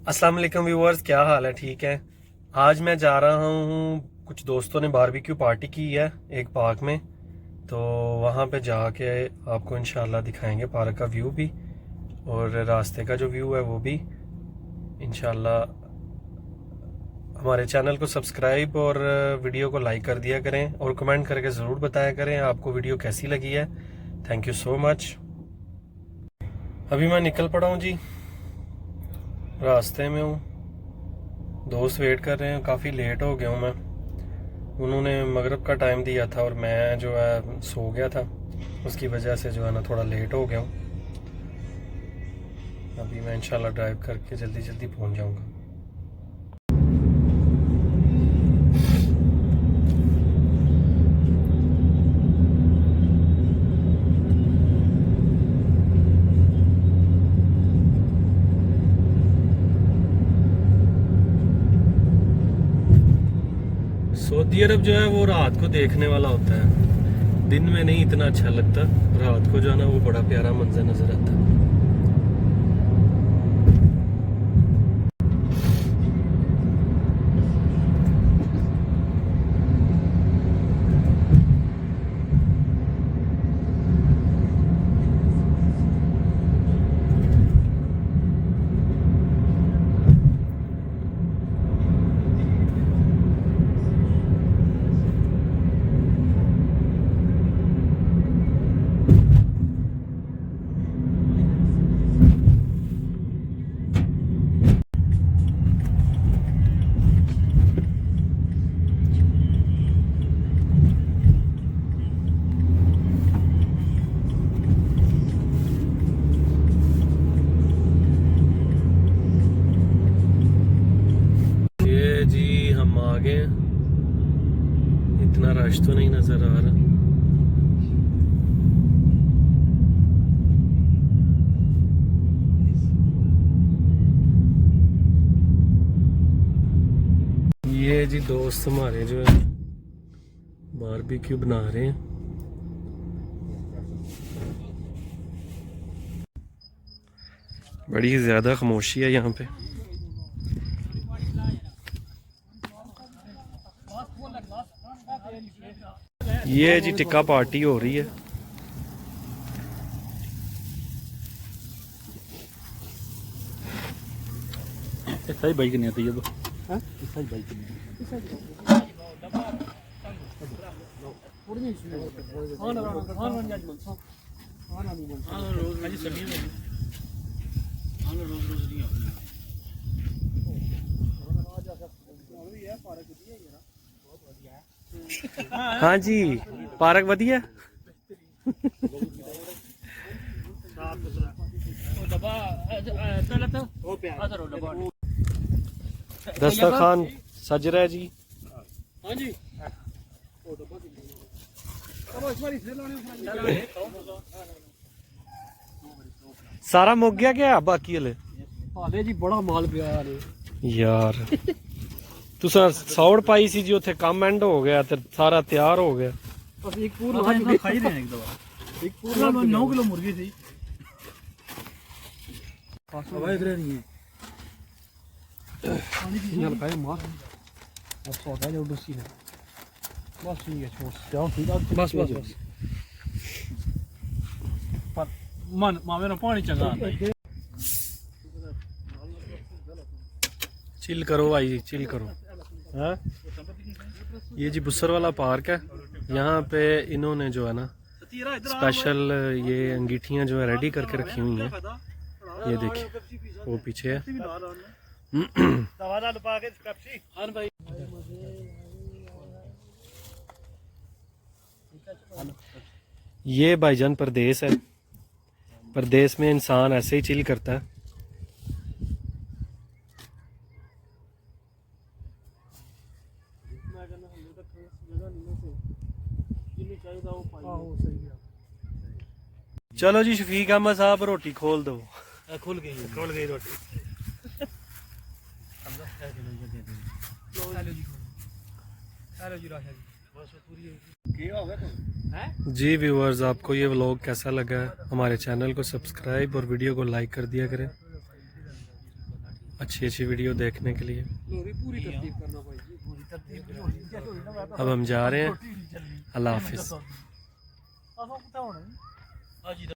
अस्सलाम वालेकुम व्यूअर्स, क्या हाल है? ठीक है। आज मैं जा रहा हूँ, कुछ दोस्तों ने बारबेक्यू पार्टी की है एक पार्क में, तो वहाँ पे जाके आपको इंशाल्लाह दिखाएंगे पार्क का व्यू भी और रास्ते का जो व्यू है वो भी इंशाल्लाह। हमारे चैनल को सब्सक्राइब और वीडियो को लाइक कर दिया करें और कमेंट करके ज़रूर बताया करें आपको वीडियो कैसी लगी है। Thank you so much. अभी मैं निकल पड़ा हूँ जी, रास्ते में हूँ, दोस्त वेट कर रहे हैं। काफ़ी लेट हो गया हूँ मैं, उन्होंने मगरिब का टाइम दिया था और मैं जो है सो गया था, उसकी वजह से जो है ना थोड़ा लेट हो गया हूँ। अभी मैं इंशाल्लाह ड्राइव करके जल्दी जल्दी पहुँच जाऊँगा। सऊदी अरब जो है वो रात को देखने वाला होता है, दिन में नहीं इतना अच्छा लगता। रात को जो है ना वो बड़ा प्यारा मंजर नजर आता है। ये जी हम आ गए, इतना रश तो नहीं नजर आ रहा। ये जी दोस्त हमारे जो है बारबेक्यू बना रहे हैं। बड़ी ज्यादा खामोशी है यहाँ पे। ये जी टिक्का पार्टी हो रही है। सही बाइक नहीं आती है तो सही बाइक नहीं हाँ जी, पार्क वधिया। दस्तरखान सज रहा है जी। हाँ जी सारा मुक गया क्या बाकी हले? हाले जी बड़ा माल पिया यार तुसा सौड़ पाई सी जी, उथे काम एंड हो गया ते सारा तैयार हो गया। बस एक पूरा खाई रहे हैं एक दवा, एक पूरा 9 किलो मुर्गी थी। हवा इधर नहीं है पानी की मार और सौदा जो डूसी है। बस ठीक है, छोड़ जाओ ठीक है। बस बस बस पर मन मामे ना पानी चंगा आता है। चिल करो भाई, चिल करो। हाँ, ये जी बुसर वाला पार्क है। यहाँ पे इन्होंने जो है ना स्पेशल ये अंगीठियाँ जो है रेडी करके रखी हुई हैं। ये देखिए वो पीछे है। ये भाईजान परदेस है, परदेस में इंसान ऐसे ही चिल करता है। चलो जी शफीक अहमद साहब रोटी खोल दो। खुल गई रोटी। जी व्यूअर्स, आपको ये व्लॉग कैसा लगा? हमारे चैनल को सब्सक्राइब और वीडियो को लाइक कर दिया करें। अच्छी अच्छी वीडियो देखने के लिए। लोरी पूरी तरतीब करना भाई जी, पूरी तरतीब लोरी चलो ना मैं तो अब हम जा रहे हैं। अल्लाह हाफिज़। आसो कुत्ता होना